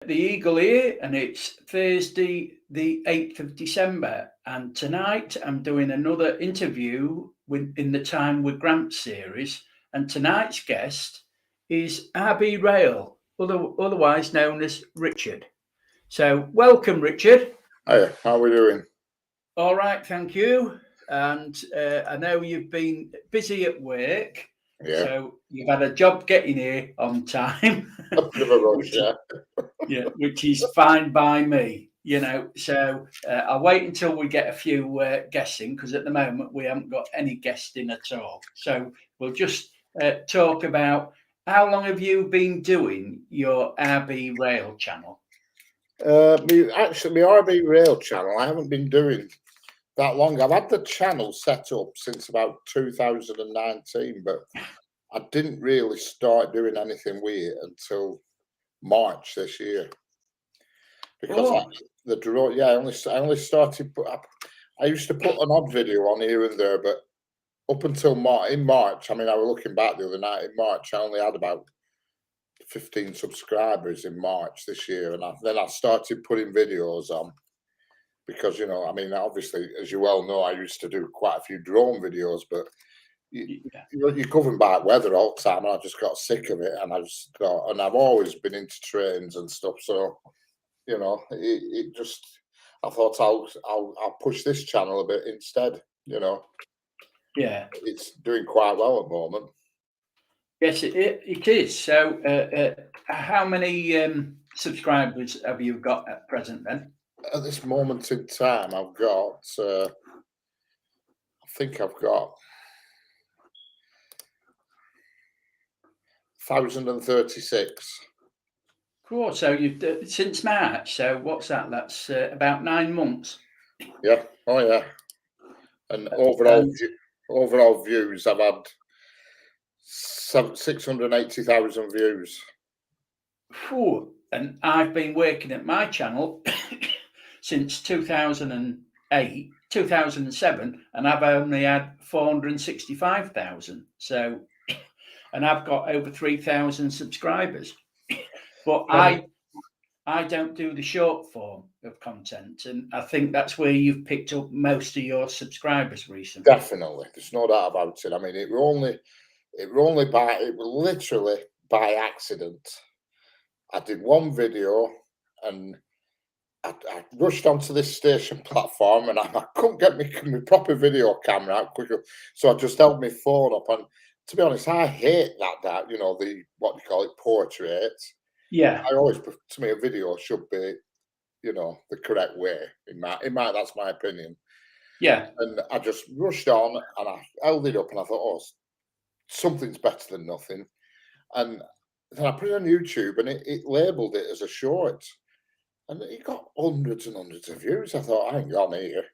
The Eagle here, and it's Thursday, the 8th of December. And tonight I'm doing another interview in the Time with Gramp series. And tonight's guest is RB Rail, otherwise known as Richard. So, welcome, Richard. Hey, how are we doing? All right, thank you. And I know you've been busy at work, Yeah, so you've had a job getting here on time. a bit of a rush, which yeah. Yeah, which is fine by me, So I'll wait until we get a few guests in, because at the moment we haven't got any guests in at all. So we'll just talk about how long have you been doing your RB Rail channel? My RB Rail channel, I haven't been doing that long. I've had the channel set up since about 2019, but I didn't really start doing anything with it until March this year. Because Oh, I only started. I used to put an odd video on here and there, but up until March, I mean, I was looking back the other night. In March, I only had about 15 subscribers in March this year, and then I started putting videos on because I mean, obviously, as you well know, I used to do quite a few drone videos, but yeah, you're governed by weather all the time, and I just got sick of it, and and I've always been into trains and stuff, so it just I thought I'll push this channel a bit instead. yeah. It's doing quite well at the moment. Yes, it is. So how many subscribers have you got at present then? At this moment in time, I've got. I think I've got 1,036. Cool. So you've since March. So what's that? That's about 9 months. Yeah. Oh yeah. And And overall views, I've had 680,000 views. phew, and I've been working at my channel since 2008, 2007, and I've only had 465,000. So, and I've got over 3,000 subscribers. But Well, I don't do the short form of content, and I think that's where you've picked up most of your subscribers recently. definitely, there's no doubt about it. I mean, it was literally by accident. I did one video and I rushed onto this station platform and I couldn't get my proper video camera out quickly. So I just held my phone up. And to be honest, I hate that, the what do you call it, portrait. Yeah, I always, to me, a video should be, the correct way. That's my opinion. yeah, And I just rushed on and I held it up and I thought, oh, something's better than nothing. And then I put it on YouTube and it labeled it as a short. And it got hundreds and hundreds of views. I thought, I ain't gone here.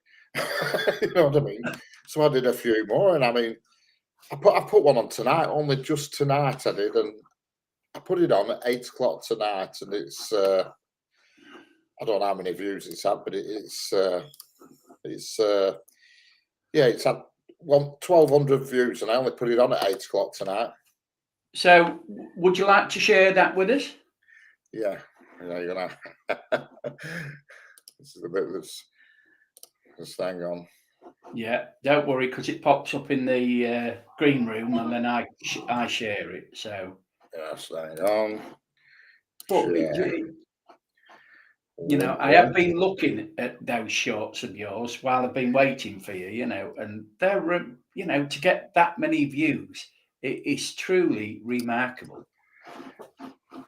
You know what I mean? So I did a few more, and I mean, I put one on tonight. Only just tonight I did, and I put it on at 8 o'clock tonight, and it's I don't know how many views it's had, but it's yeah, it's had 1,200 views, and I only put it on at 8 o'clock tonight. So, would you like to share that with us? Yeah, you're gonna. This is a bit of this. Just hang on. Yeah, don't worry, because it pops up in the green room, and then I share it. So, Yes, hang on. but Share. I have been looking at those shorts of yours while I've been waiting for you. And they're to get that many views, it is truly remarkable.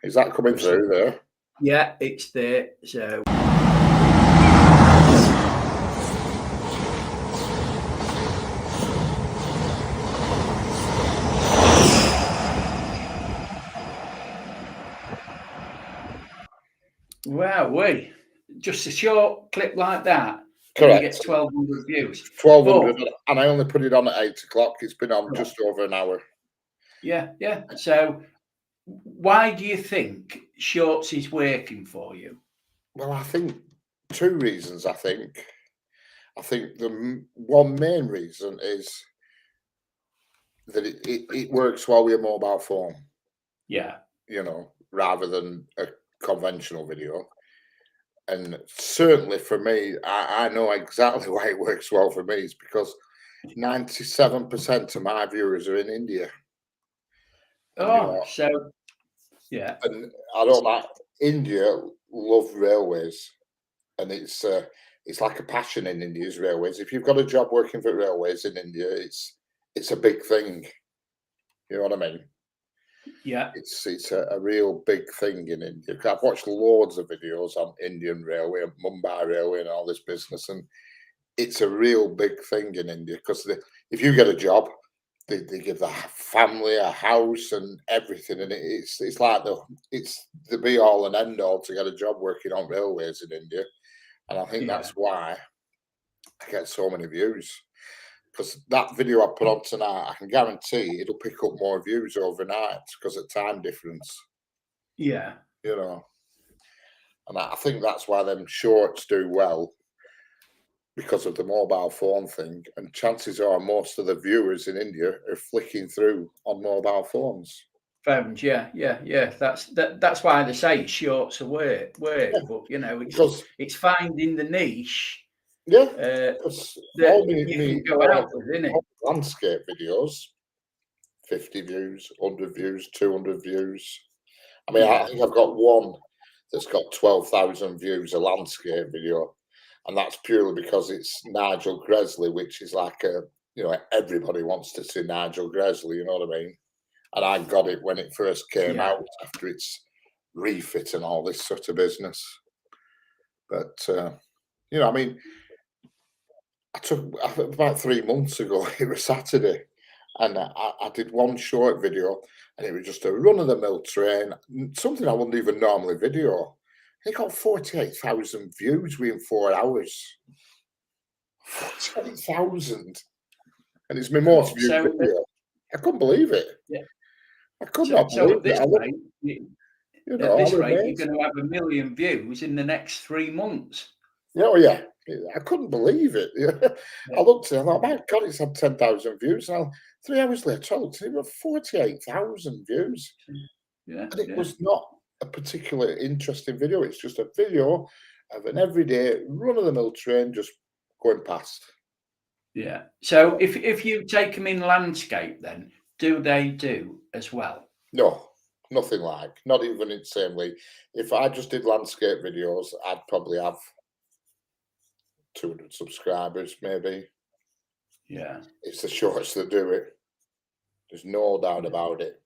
Is that coming through there? Yeah, it's there. So. Wow, just a short clip like that, Correct. you get 1,200 views. 1,200, and I only put it on at 8 o'clock. It's been on just over an hour. Yeah. So, why do you think shorts is working for you? Well, I think two reasons. I think the one main reason is that it works well with a mobile phone. Yeah, Rather than conventional video. And certainly for me, I know exactly why it works well for me. Is because 97% of my viewers are in India. And Oh, so yeah, and I don't like India love railways, and it's like a passion in India's railways. If you've got a job working for railways in India, it's a big thing. You know what I mean? yeah, It's a real big thing in India. 'Cause I've watched loads of videos on Indian Railway and Mumbai Railway and all this business, and it's a real big thing in India because if you get a job, they give the family a house and everything, and it's like it's the be all and end all to get a job working on railways in India, and I think yeah, that's why I get so many views. Because that video I put on tonight, I can guarantee it'll pick up more views overnight because of time difference, yeah. you know. And I think that's why them shorts do well because of the mobile phone thing. And chances are most of the viewers in India are flicking through on mobile phones. Phones, yeah, yeah, yeah. That's why they say shorts are Yeah, work. But because it's finding the niche yeah, uh, because that you can go out with, isn't it? landscape videos, 50 views, 100 views, 200 views. I mean, I Yeah, think I've got one that's got 12,000 views, a landscape video, and that's purely because it's Nigel Gresley, which is like everybody wants to see Nigel Gresley, you know what I mean? And I got it when it first came yeah, out after its refit and all this sort of business. But I mean, I took about 3 months ago. It was Saturday, and I did one short video, and it was just a run of the mill train, something I wouldn't even normally video. It got 48,000 views within 4 hours. 48,000, and it's my most God. viewed video. I couldn't believe it. Yeah. I could not So believe at it. this rate, I was you're amazed. going to have 1 million views in the next 3 months. Yeah, oh yeah. I couldn't believe it. Yeah. Yeah, I looked at it, I thought, my God, it's had 10,000 views. Now, 3 hours later, I looked at it, it was 48,000 views. yeah, And it yeah, was not a particularly interesting video. It's just a video of an everyday run of the mill train just going past. yeah. So if you take them in landscape, then do they do as well? No, nothing like, not even in the same way. If I just did landscape videos, I'd probably have 200 subscribers, maybe. Yeah, It's the shorts that do it. There's no doubt yeah, about it.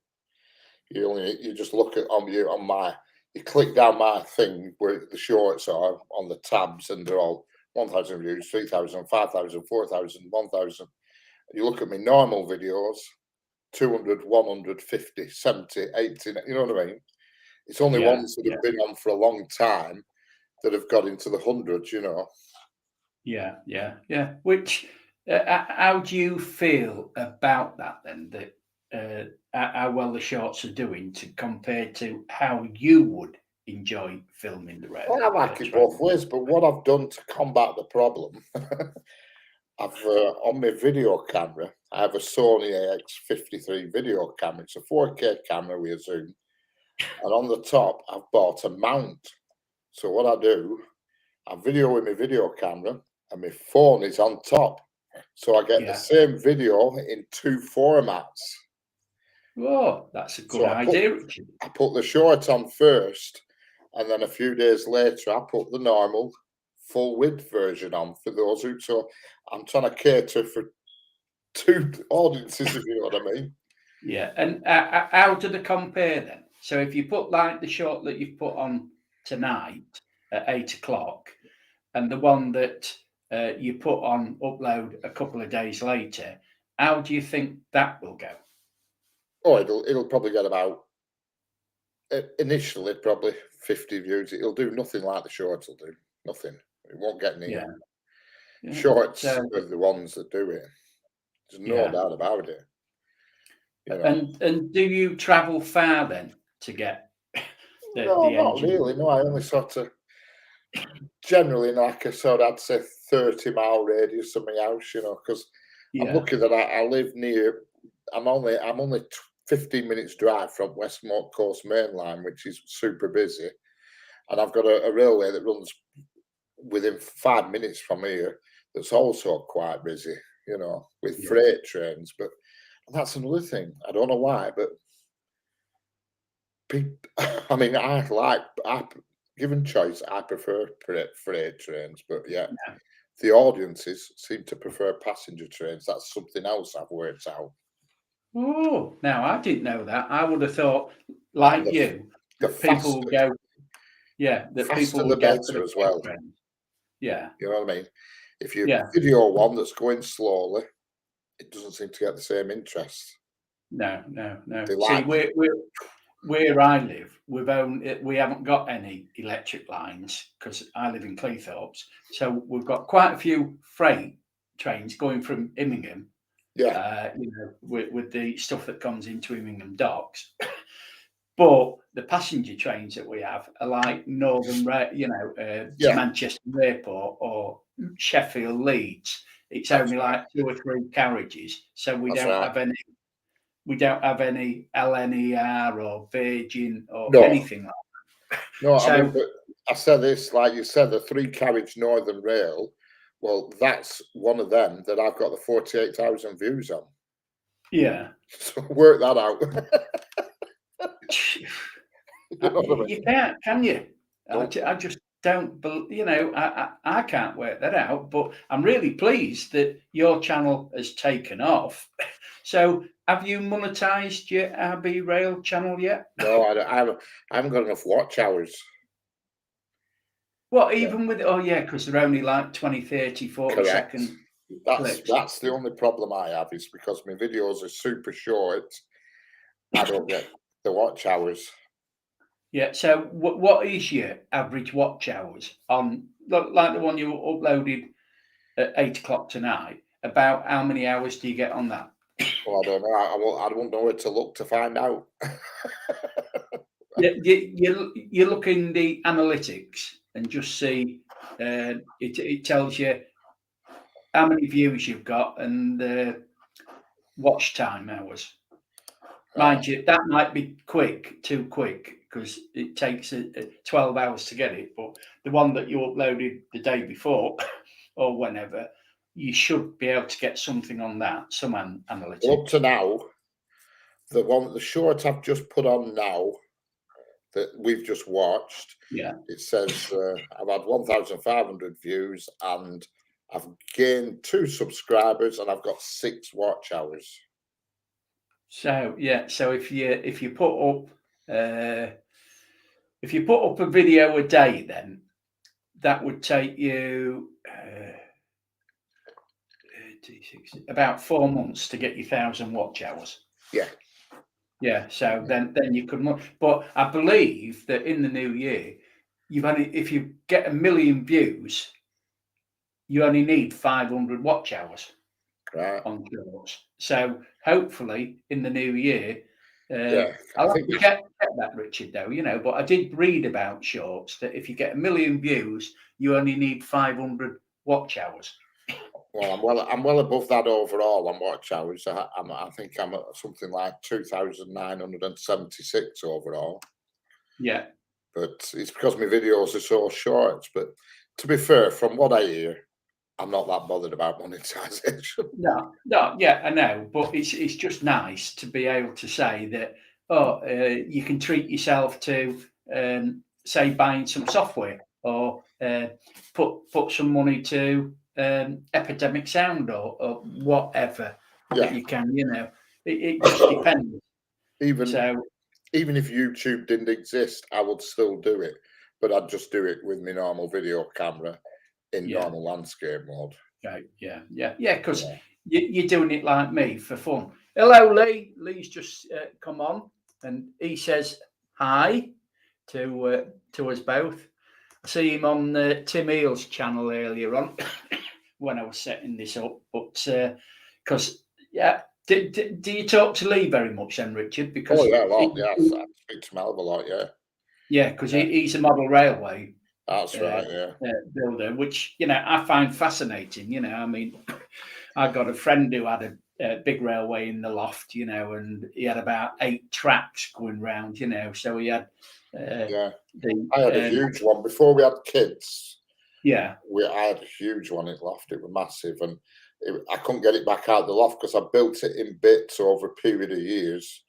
You just look at on my you click down my thing where the shorts are on the tabs, and they're all 1,000 views, 3,000, 5,000, 4,000, 1,000. You look at my normal videos, 200, 150, 70, 80. You know what I mean? It's only yeah, ones that yeah, have been on for a long time that have got into the hundreds. yeah, yeah, yeah. Which how do you feel about that then? That how well the shorts are doing to compare to how you would enjoy filming the Well, I like it both train? ways, but what I've done to combat the problem, I've on my video camera, I have a Sony AX53 video camera. It's a 4K camera with a zoom, and on the top, I've bought a mount. So what I do, I video with my video camera, and my phone is on top, so I get the Yeah. same video in two formats. Oh, that's a good So idea, Richard. I put the short on first, and then a few days later, I put the normal full width version on for those who. So I'm trying to cater for two audiences, if you know what I mean. Yeah. And how do they compare then? So if you put like the short that you've put on tonight at 8 o'clock and the one that you put on upload a couple of days later, how do you think that will go? Oh, it'll probably get about initially probably 50 views. It'll do nothing like the shorts will do. Nothing. It won't get near. Yeah. Yeah. Shorts So are the ones that do it. There's no yeah. doubt about it. And do you travel far then to get No, the not engine? really. No, I only sort of generally like a sort of, I'd say 30-mile radius of my house, because I'm Yeah. lucky that I live near. I'm only 15 minutes drive from West Coast Main Line, which is super busy, and I've got a railway that runs within 5 minutes from here that's also quite busy, you know, with Yeah. freight trains. But that's another thing. I don't know why, but I mean, given choice, I prefer freight trains, but yeah, Yeah. the audiences seem to prefer passenger trains. That's something else I've worked out. Oh, now I didn't know that. I would have thought, And like you, the that people would go, yeah, that faster people the would go for better the as freight well. train. Yeah, You know what I mean? If you yeah. video one that's going slowly, it doesn't seem to get the same interest. No, no, no. They See, like, where I live, we haven't got any electric lines because I live in Cleethorpes. So we've got quite a few freight trains going from Immingham, yeah, with the stuff that comes into Immingham docks. But the passenger trains that we have are like to yeah, Manchester Airport or Sheffield Leeds. It's that's only right. like 2 or 3 carriages, so we That's don't right. have any. We don't have any LNER or Virgin or No, anything like no, that. I mean, So but I said this, like you said, the 3 carriage Northern Rail. Well, that's one of them that I've got the 48,000 views on. yeah, So work that out. You know what I you mean? can't, can you? Nope. I just don't. I can't work that out. But I'm really pleased that your channel has taken off. So, have you monetized your RB Rail channel yet? No, I haven't got enough watch hours. What, Yeah, even with, oh yeah, because they're only like 20, 30, 40 correct. second That's clips. that's the only problem I have is because my videos are super short. I don't get the watch hours. Yeah. So, what is your average watch hours on, like the one you uploaded at 8 o'clock tonight? About how many hours do you get on that? Well, I don't know. I won't know where to look to find out. You look in the analytics and just see, it tells you how many views you've got and watch time hours. Right. Mind you, that might be too quick, because it takes 12 hours to get it. But the one that you uploaded the day before or whenever, you should be able to get something on that, some Well, up analytics. to now, the short I've just put on now that we've just watched, Yeah. it says I've had 1,500 views and I've gained 2 subscribers and I've got 6 watch hours. So yeah, so if you put up uh, if you put up a video a day, then that would take you about 4 months to get your 1,000 watch hours. Yeah, Yeah, so then you could, but I believe that in the new year, if you get 1 million views, you only need 500 watch hours right. on shorts. So hopefully in the new year, Yeah, I I'll have think to get that, Richard, though, but I did read about shorts that if you get 1 million views, you only need 500 watch hours. well, I'm well above that overall on watch hours. I think I'm at something like 2,976 overall. Yeah. But it's because my videos are so short. But to be fair, from what I hear, I'm not that bothered about monetization. No, no, yeah, I know, but it's just nice to be able to say that, you can treat yourself to, say, buying some software, or put some money to Epidemic Sound, or whatever that Yeah, you can. It just depends. even So even if YouTube didn't exist, I would still do it, but I'd just do it with my normal video camera in yeah, normal landscape mode. right, yeah, because Yeah. you're doing it like me for fun. Hello, Lee. Lee's just come on, and he says hi to us both. I see him on Tim Eel's channel earlier on when I was setting this up, but because yeah, do you talk to Lee very much then, Richard? Oh Because yeah, a lot. Yes, I speak to Melv a lot. Yeah, yeah, because yeah, he's a model railway that's uh, right. Yeah, builder, which I find fascinating. I mean, I got a friend who had a big railway in the loft, and he had about 8 tracks going round, so he had Yeah. The I had a huge one before we had kids. yeah, I had a huge one in loft. It was massive, and I couldn't get it back out the loft because I built it in bits over a period of years.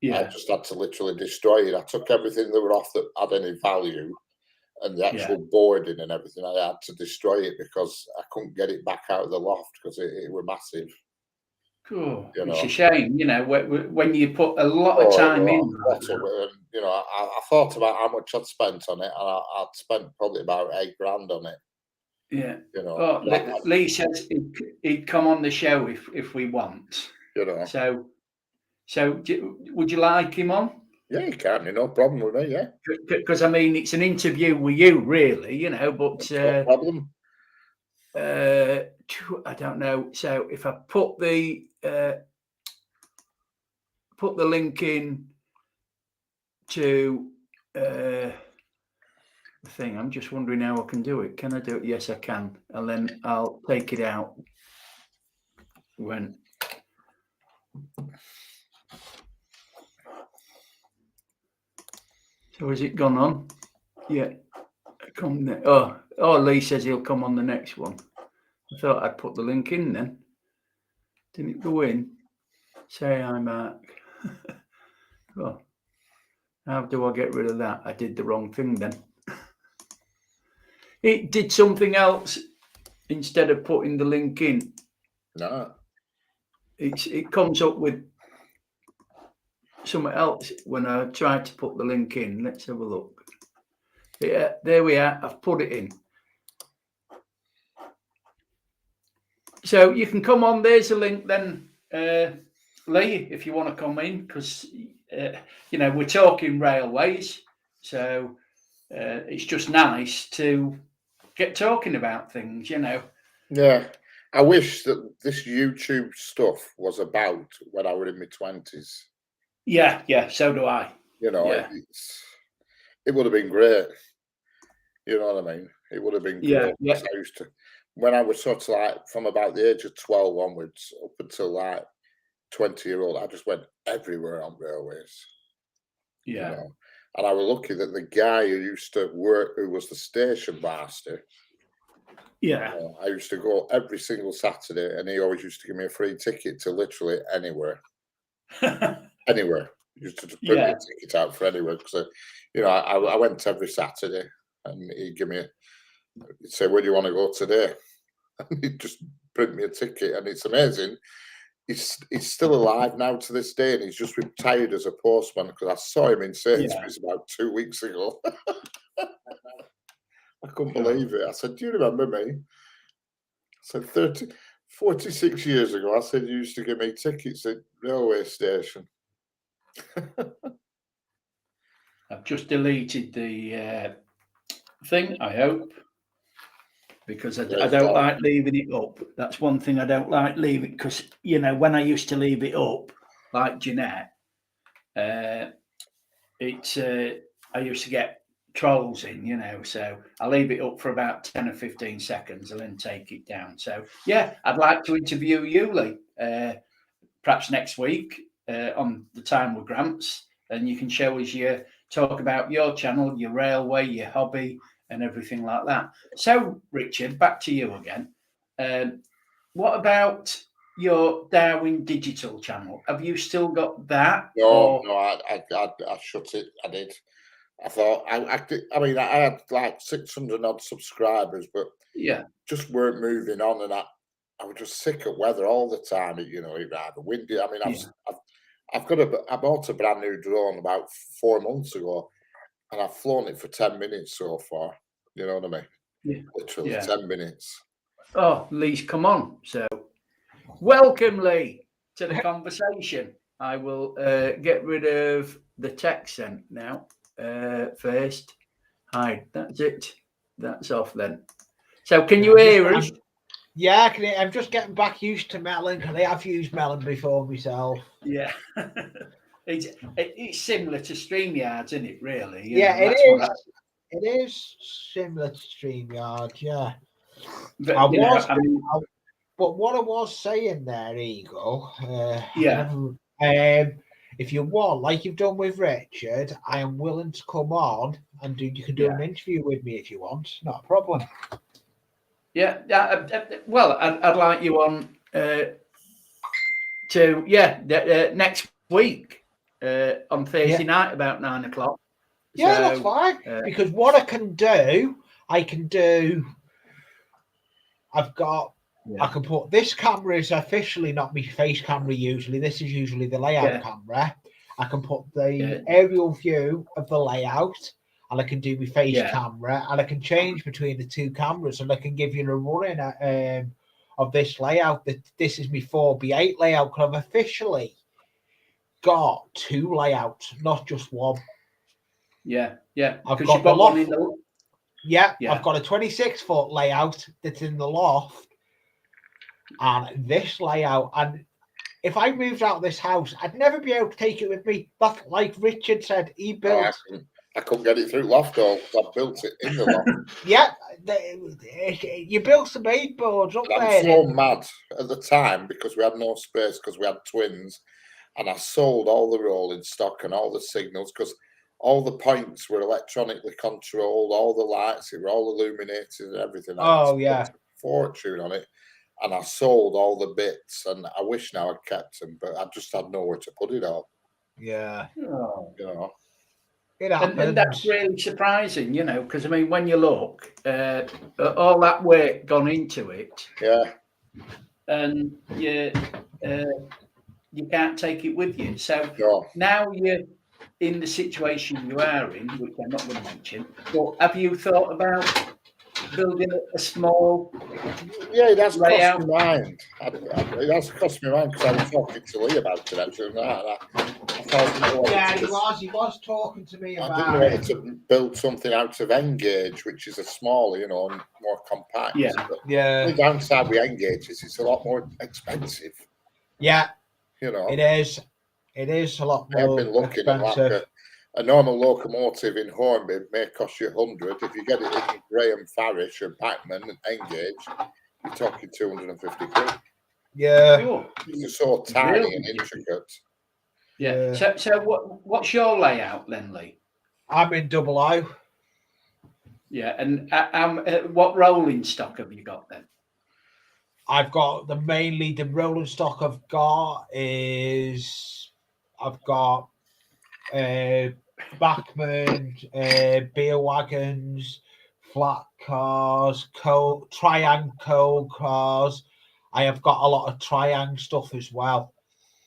I yeah, just had to literally destroy it. I took everything that were off that had any value, and the yeah. actual boarding and everything. I had to destroy it because I couldn't get it back out of the loft because it were massive. Cool. You It's a know. shame, when you put a lot of Oh, time in like lots of that. it. And, I thought about how much I'd spent on it, and I'd spent probably about 8 grand on it. Yeah. You know, Oh, Lee says he'd come on the show if we want. you know. So would you like him on? Yeah, you can. No problem with me. Yeah, Because I mean, it's an interview with you, really, but no problem. I don't know. So if I put the link in to the thing, I'm just wondering how I can do it. Can I do it? Yes, I can. And then I'll take it out when. So has it gone on? Yeah. Lee says he'll come on the next one. I thought I'd put the link in then. Didn't it go in? Say hi, Mark. Oh, how do I get rid of that? I did the wrong thing then. It did something else instead of putting the link in. No. It comes up with something else when I tried to put the link in. Let's have a look. Yeah, there we are. I've put it in. So you can come on. There's a link then, Lee, if you want to come in, because we're talking railways, so it's just nice to get talking about things. Yeah, I wish that this YouTube stuff was about when I was in my 20s. Yeah. So do I. Yeah. It would have been great. You know what I mean? It would have been great. Yeah. I used to, when I was sort of like from about the age of 12 onwards up until like 20-year-old, I just went everywhere on railways. Yeah. And I was lucky that the guy who used to work, who was the station master, Yeah. I used to go every single Saturday, and he always used to give me a free ticket to literally anywhere. Anywhere. He used to just bring me a ticket out for anywhere because, I went every Saturday, and he'd say, "Where do you want to go today?" And he'd just print me a ticket, and it's amazing. He's still alive now to this day, and he's just retired as a postman because I saw him in Sainsbury's about 2 weeks ago. I couldn't believe it. I said, "Do you remember me?" I said, 46 years ago, I said, "You used to give me tickets at railway station." I've just deleted the thing, I hope, because I don't like leaving it up. That's one thing I don't like leaving, because, when I used to leave it up, like Jeanette, I used to get trolls in, so I leave it up for about 10 or 15 seconds and then take it down. So, yeah, I'd like to interview you, Lee, perhaps next week on the Time with Gramps, and you can talk about your channel, your railway, your hobby, and everything like that. So, Richard, back to you again. What about your Darwin Digital channel? Have you still got that? No, I shut it. I did. I thought I had like 600 odd subscribers, but just weren't moving on, and I was just sick of weather all the time. It either windy. I mean, I bought a brand new drone about 4 months ago, and I've flown it for 10 minutes so far. You know what I mean? Yeah. Literally 10 minutes. Oh, Lee's come on. So, welcome, Lee, to the conversation. I will get rid of the text sent now first. Hi, that's it. That's off then. So, can you hear us? Yeah, I can. I'm just getting back used to melon because I have used melon before myself. Yeah. It's similar to StreamYard, isn't it, really? It is. It is similar to StreamYard, yeah. But what I was saying there, Eagle, if you want, like you've done with Richard, I am willing to come on and you can do an interview with me if you want. Not a problem. Yeah. Well, I'd like you on next week on Thursday night about 9 o'clock. Yeah, that's fine. Because what I can do. I can put this camera is officially not my face camera usually. This is usually the layout camera. I can put the aerial view of the layout and I can do my face camera and I can change between the two cameras and I can give you a running of this layout. This is my 4x8 layout because I've officially got 2 layouts, not just one. Yeah. I've got the loft. I've got a 26-foot layout that's in the loft. And this layout, and if I moved out of this house, I'd never be able to take it with me. That's like Richard said, he built. I couldn't get it through loft all. I built it in the loft. You built some main boards up there. I'm so mad at the time because we had no space because we had twins, and I sold all the rolling stock and all the signals because all the points were electronically controlled, all the lights, it were all illuminated and everything. Oh yeah, fortune on it. And I sold all the bits, and I wish now I'd kept them, but I just had nowhere to put it all. Yeah. Oh. You know. It happens. And that's really surprising, you know, because I mean, when you look, all that work gone into it, and you can't take it with you. So now you're in the situation you are in, which I'm not going to mention. But have you thought about building a small? Yeah, it has crossed my mind. It has crossed my mind because I was talking to Lee about it actually. He was talking to me about. I didn't want to build something out of N-gauge, which is a smaller, you know, and more compact. The downside with N-gauge is it's a lot more expensive. Yeah, you know, it is. It is a lot more. I've been looking expensive. at a normal locomotive in Hornby may cost you 100. If you get it in Graham Farish and Packman and N-gauge, you're talking 250 quid. Yeah, it's so tiny and intricate. Yeah. So what's your layout then, Lee? I'm in double O. Yeah, and what rolling stock have you got then? I've got mainly the rolling stock I've got is I've got Bachmann, beer wagons, flat cars, Triang coal cars. I have got a lot of Triang stuff as well.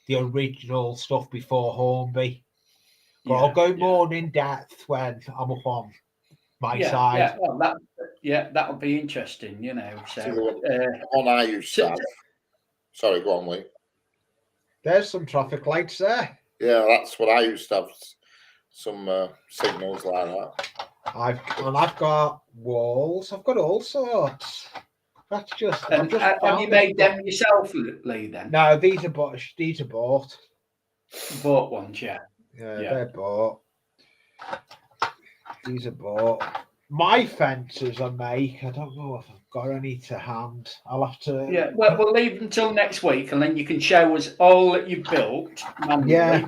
The original stuff before Hornby. But I'll go more in depth when I'm up on my side. Yeah, well, that'll be interesting, you know. So one I used to have. Sorry, go on, Lee. There's some traffic lights there. Yeah, that's what I used to have. Some signals like that. I've got walls. I've got all sorts. That's just. And have you made them yourself, Lee? Then no, these are bought. These are bought. Bought ones, yeah. Yeah, they're bought. These are bought. My fences I make. I don't know if I've got any to hand. I'll have to. Yeah, well, we'll leave until next week, and then you can show us all that you've built. Manually.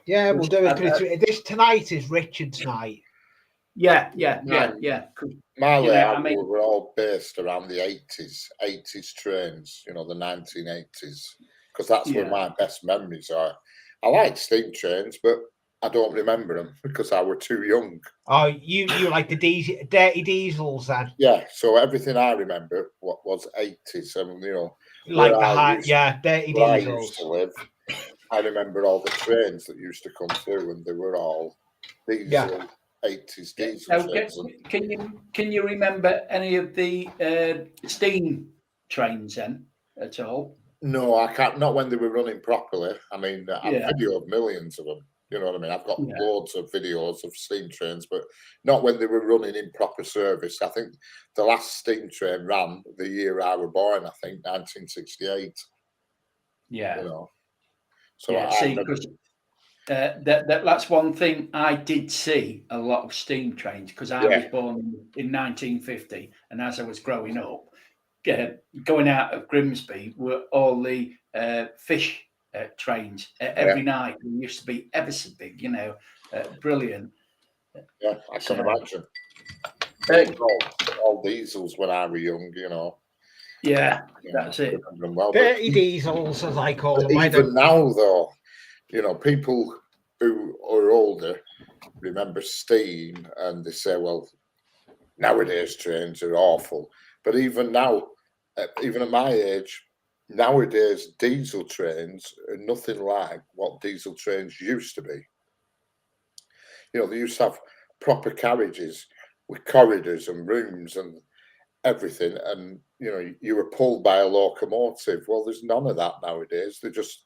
Yeah, we'll do it. This tonight is Richard's night. Yeah. My layout were all based around the 80s trains, you know, the 1980s, because that's where my best memories are. I like steam trains, but I don't remember them because I were too young. Oh, you like the dirty diesels then? Yeah, so everything I remember was 80s, and you know, like dirty diesels. I used to live. I remember all the trains that used to come through, and they were all diesel 80s diesel trains. Can you remember any of the steam trains then at all? No, I can't. Not when they were running properly. I mean, I've videoed millions of them. You know what I mean? I've got loads of videos of steam trains, but not when they were running in proper service. I think the last steam train ran the year I was born. I think 1968. Yeah. You know. So that's one thing I did see a lot of steam trains because I was born in 1950, and as I was growing up, going out of Grimsby were all the fish trains every night. They used to be ever so big, brilliant. Yeah, I can imagine. All diesels when I were young, Yeah, that's it. Well, 30 diesels, as I call them. Even now, though, people who are older remember steam, and they say, well, nowadays trains are awful. But even now, even at my age, nowadays diesel trains are nothing like what diesel trains used to be. They used to have proper carriages with corridors and rooms and everything, and you were pulled by a locomotive. Well, there's none of that nowadays. They're just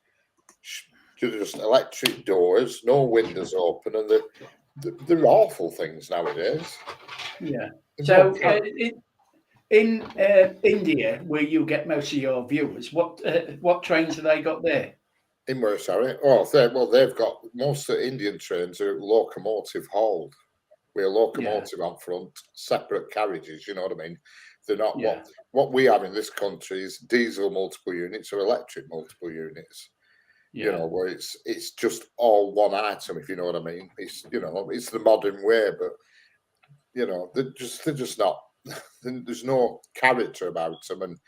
electric doors, no windows open, and they're awful things nowadays. Yeah. So in India, where you get most of your viewers, what trains have they got there? In where, sorry? Oh, they've got most of the Indian trains are locomotive hauled, with a locomotive on front, separate carriages. You know what I mean? They're not what we have in this country is diesel multiple units or electric multiple units. Where it's just all one item, if you know what I mean. It's it's the modern way, but they're just not. There's no character about them, and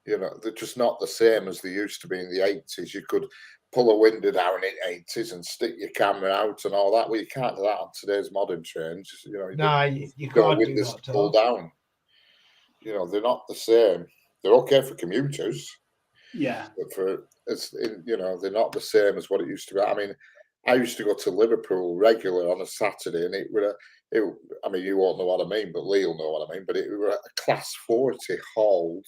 they're just not the same as they used to be in the 80s. You could pull a window down in 80s and stick your camera out and all that. Well, you can't do that on today's modern trains. No, you can't do that. Pull down. They're not the same. They're okay for commuters. Yeah. But they're not the same as what it used to be. I mean, I used to go to Liverpool regularly on a Saturday, and I mean, you won't know what I mean, but Lee will know what I mean. But it was a Class 40 hauled,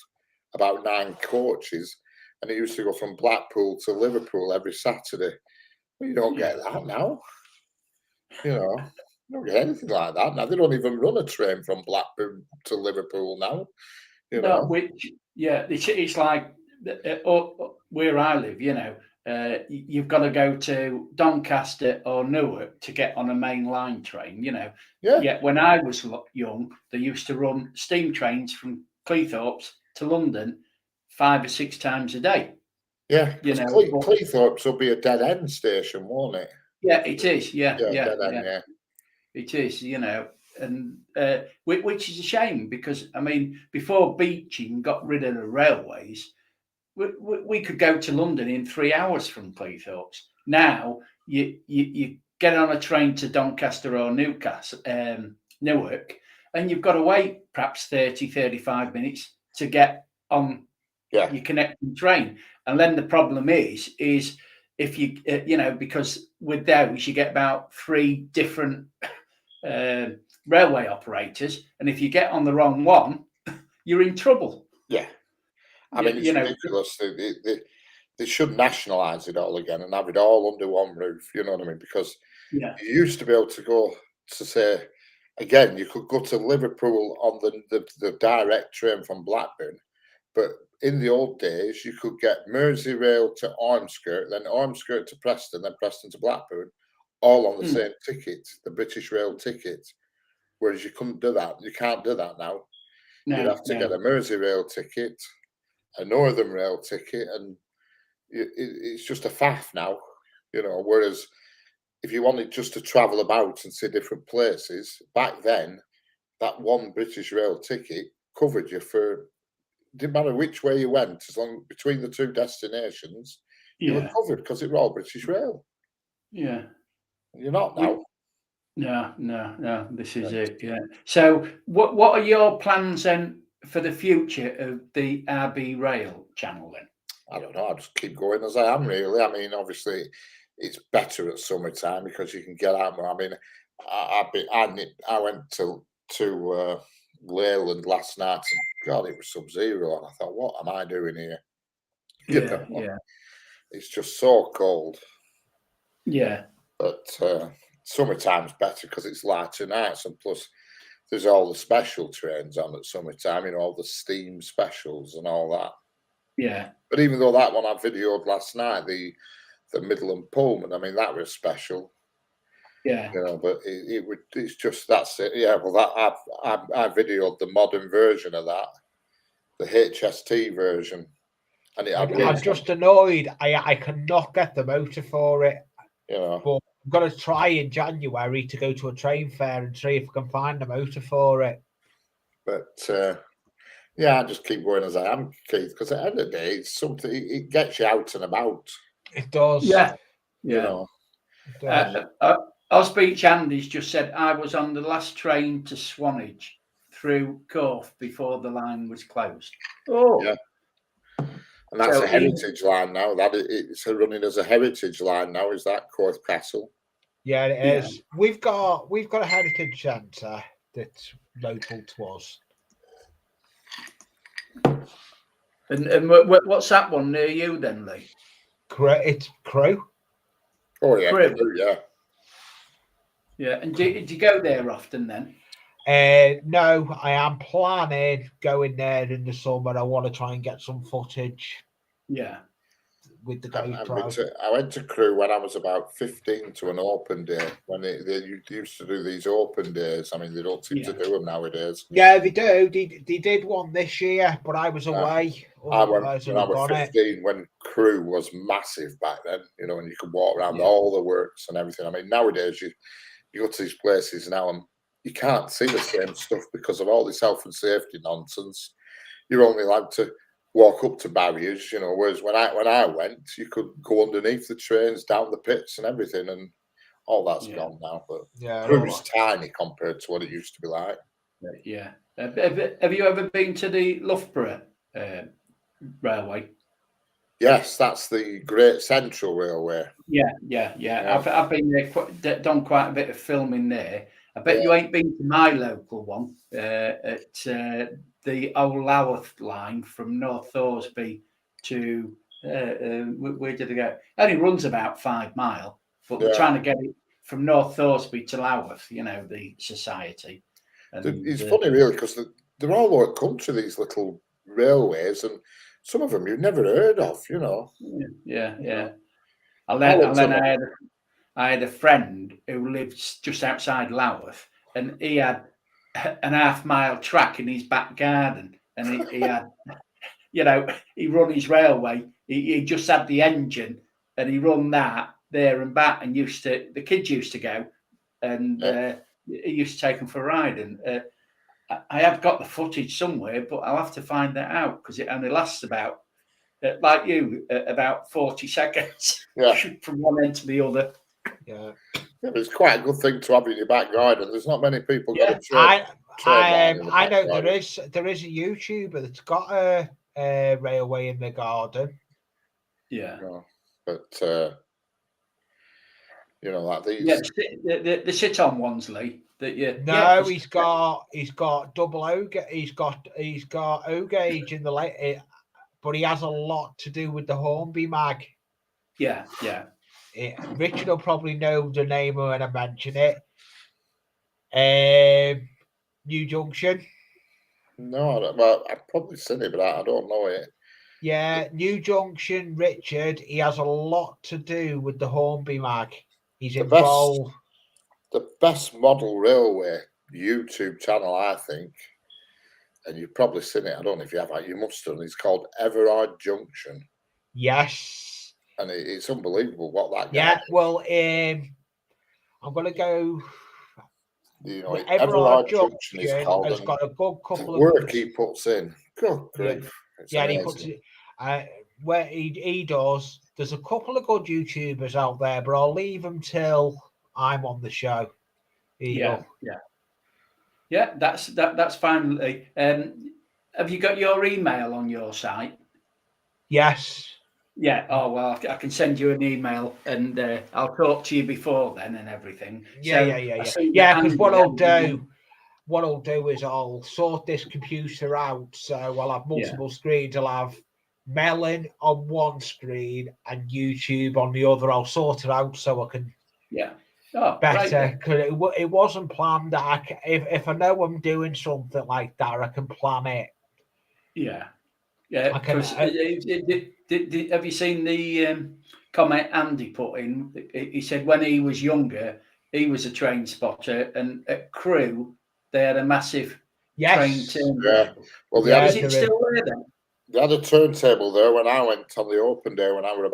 about 9 coaches, and it used to go from Blackpool to Liverpool every Saturday. Well, you don't get that now. You don't get anything like that now. They don't even run a train from Blackpool to Liverpool now. No, it's like where I live. You've got to go to Doncaster or Newark to get on a main line train. Yeah. When I was young, they used to run steam trains from Cleethorpes to London 5 or 6 times a day. Yeah, Cleethorpes will be a dead end station, won't it? Yeah, it is. Yeah. Dead end, yeah. It is. And which is a shame, because I mean, before Beeching got rid of the railways, we could go to London in 3 hours from Cleethorpes. Now you get on a train to Doncaster or Newark, and you've got to wait perhaps 30-35 minutes to get on your connecting train. And then the problem is if you because with those you get about 3 different railway operators, and if you get on the wrong one, you're in trouble. Yeah, I mean, it's ridiculous. They should nationalise it all again and have it all under one roof. You know what I mean? Because you used to be able to go to, say, again, you could go to Liverpool on the direct train from Blackburn, but in the old days, you could get Merseyrail to Ormskirk, then Ormskirk to Preston, then Preston to Blackburn, all on the same ticket, the British Rail ticket. Whereas you couldn't do that. You can't do that now. You'd have to get a Merseyrail ticket, a Northern Rail ticket, and it's just a faff now. Whereas if you wanted just to travel about and see different places, back then, that one British Rail ticket covered you for, didn't matter which way you went, as long between the 2 destinations, you were covered because it was all British Rail. Yeah. You're not now. No. This is it. Yeah. So, what are your plans then for the future of the RB Rail channel then? I don't know. I'll just keep going as I am, really. I mean, obviously, it's better at summertime because you can get out more. I mean, I went to Leyland last night, and God, it was sub-zero, and I thought, what am I doing here? Yeah. It's just so cold. Yeah. But summertime's better because it's lighter nights, and plus there's all the special trains on at summertime, all the steam specials and all that. Yeah. But even though that one I videoed last night, the Midland Pullman, I mean, that was special. Yeah. But it's just, that's it. Yeah, well, that I videoed the modern version of that, the HST version, And I'm just annoyed. I cannot get the motor for it. But I'm going to try in January to go to a train fair and see if I can find the motor for it. But I just keep going as I am, Keith, because at the end of the day, it's something. It gets you out and about. It does. Yeah. Osbeach Andy's just said, I was on the last train to Swanage through Corfe before the line was closed. Oh, yeah. And that's a heritage line now. That it's running as a heritage line now. Is that Corfe Castle? Yeah, it is. We've got a heritage centre that's local to us. And what's that one near you then, Lee? It's Crewe. Oh yeah, Crewe. yeah. Yeah, and do you go there often then? No, I am planning going there in the summer. I want to try and get some footage. Yeah. With the GoPro. I went to Crewe when I was about 15 to an open day when they used to do these open days. I mean, they don't seem to do them nowadays. Yeah, they do. They did one this year, but I was away. I went when I was 15 when Crewe was massive back then, and you could walk around all the works and everything. I mean, nowadays you go to these places now and you can't see the same stuff because of all this health and safety nonsense. You're only allowed to walk up to barriers, whereas when I went, you could go underneath the trains, down the pits and everything, and all that's gone now. But Crewe's tiny compared to what it used to be like. Yeah. Have you ever been to the Loughborough Railway? Yes, that's the Great Central Railway. Yeah. I've been there, done quite a bit of filming there. I bet you ain't been to my local one at the Old Loworth line from North Thoresby to where did they go? It only runs about 5 miles, but we're trying to get it from North Thoresby to Loworth, the society. And, it's funny, really, because they're all over the country, these little railways, and some of them you've never heard of, Yeah. And then I had a friend who lives just outside Loworth, and he had an half-mile track in his back garden, and he had, he run his railway. He just had the engine, and he run that there and back, and the kids used to go, and he used to take them for a ride. And I have got the footage somewhere, but I'll have to find that out because it only lasts about, like you, about 40 seconds from one end to the other. Yeah, it's quite a good thing to have in your back garden. There's not many people got a train. I know there is a YouTuber that's got a railway in the garden. Yeah, but like these. Yeah, the sit-on ones, Lee. He's got double O. He's got O gauge in the late, but he has a lot to do with the Hornby mag. Yeah. Richard will probably know the name when I mention it. New Junction. No, well, I've probably seen it, but I don't know it. Yeah, New Junction, Richard. He has a lot to do with the Hornby mag. He's involved. The best model railway YouTube channel, I think, and you've probably seen it. I don't know if you have. You must have. It's called Everard Junction. Yes. And it's unbelievable what that guy. Yeah, well, I'm going to go. Everard Junction is called. Has got a good couple of work he puts in. Good grief. Yeah, he puts it. Where he does. There's a couple of good YouTubers out there, but I'll leave them till I'm on the show. Yeah. That's fine. Have you got your email on your site? Yes. Yeah. Oh well, I can send you an email, and I'll talk to you before then and everything. Yeah. Because what I'll do is I'll sort this computer out, so I'll have multiple screens. I'll have Melon on one screen and YouTube on the other. I'll sort it out so I can. Yeah. Better because it wasn't planned. If I know I'm doing something like that, I can plan it. Yeah. Have you seen the comment Andy put in? He said when he was younger, he was a train spotter, and at Crewe they had a massive train turn. Yeah. Well, is it still there then? They had a turntable there when I went on the open day when I was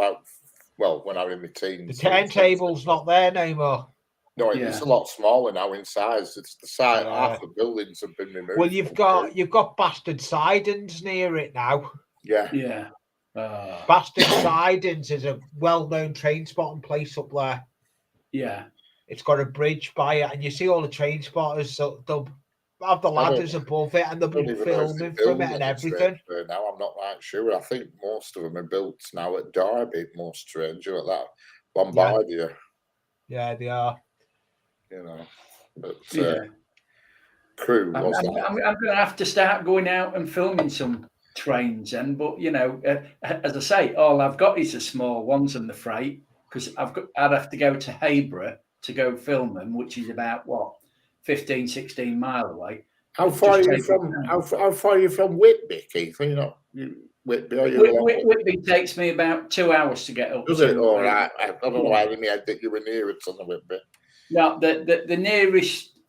when I was in my teens. The turntable's not there no more. No, it's a lot smaller now in size. It's the size. Yeah. Half the buildings have been removed. Well, you've got Bastard Sidings near it now. Yeah. Bastard Sidings is a well-known train spotting place up there. Yeah. It's got a bridge by it, and you see all the train spotters. So they'll have the ladders above it, and they'll be filming from it and everything. Now I'm not quite sure. I think most of them are built now at Derby. Most trains, like that Bombardier. Yeah, they are. You know, but Crew. I'm going to have to start going out and filming some trains, but as I say, all I've got is the small ones and the freight, because I'd have to go to Hayborough to go film them, which is about 15, 16 mile away. How far are you from Whitby, Keith? Whitby takes me about 2 hours to get up. Does it? All right. I don't know why in my head that you were near it on the Whitby. No, the nearest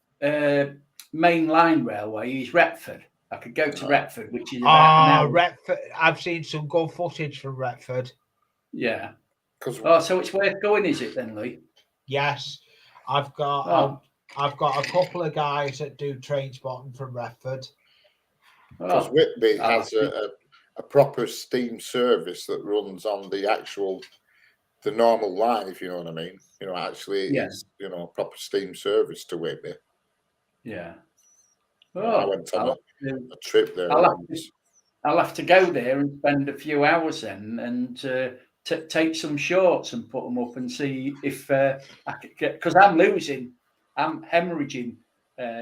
main line railway is Retford. I could go to Retford, which is about an hour. Retford. I've seen some good footage from Retford. Yeah. So it's worth going, is it then, Lee? Yes, I've got a couple of guys that do train spotting from Retford. Because Whitby has a proper steam service that runs on the normal line, if you know what I mean. It's proper steam service to Whitby. Yeah. I went on a trip there. I'll have to go there and spend a few hours then, and take some shorts and put them up and see if I could get, because I'm hemorrhaging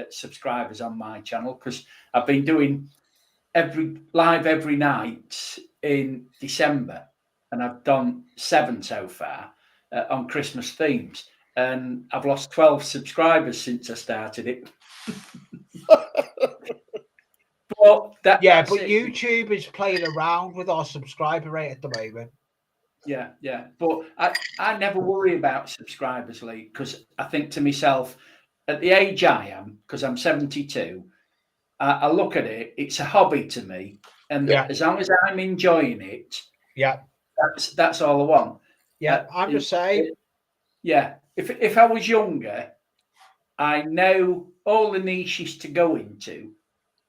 subscribers on my channel, because I've been doing every night in December, and I've done 7 so far on Christmas themes, and I've lost 12 subscribers since I started it. But YouTube is playing around with our subscriber rate at the moment. Yeah. But I never worry about subscribers, Lee, because I think to myself, at the age I am, because I'm 72, I look at it, it's a hobby to me. And as long as I'm enjoying it, that's all I want. Yeah, I'm just saying. Yeah. If I was younger, I know all the niches to go into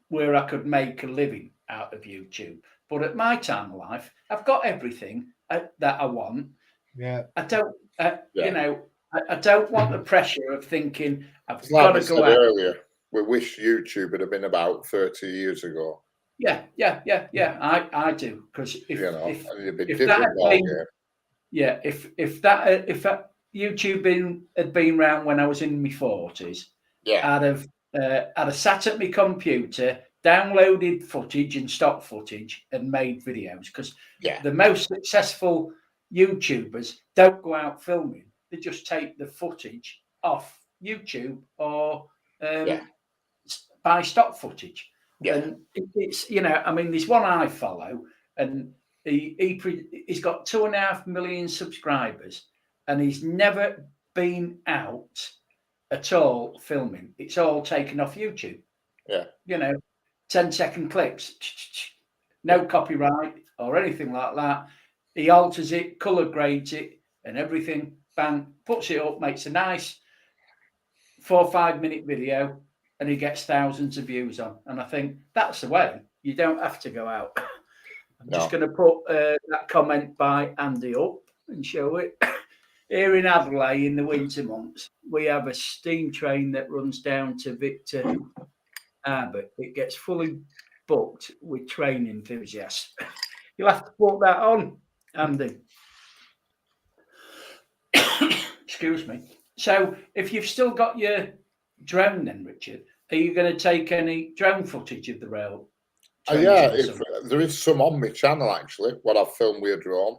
where I could make a living out of YouTube. But at my time of life, I've got everything that I want. Yeah. I don't, I don't want the pressure of thinking I've got to go out. Earlier, we wish YouTube had been about 30 years ago. Yeah. I do, because if YouTube had been around when I was in my 40s, I'd have sat at my computer, downloaded footage and stock footage, and made videos, because the most successful YouTubers don't go out filming. They just take the footage off YouTube or buy stock footage. And it's, there's one I follow, and he's got 2.5 million subscribers, and he's never been out at all filming. It's all taken off YouTube. 10-second clips, no copyright or anything like that. He alters it, color grades it, and everything. Bang, puts it up, makes a nice 4 or 5 minute video, and he gets thousands of views on. And I think that's the way. You don't have to go out. I'm just going to put that comment by Andy up and show it. Here in Adelaide, in the winter months, we have a steam train that runs down to Victor Harbour. It gets fully booked with train enthusiasts. You'll have to put that on, Andy. Excuse me. So, if you've still got your drone, then, Richard, are you going to take any drone footage of the rail? There is some on my channel actually. What I've filmed with a drone.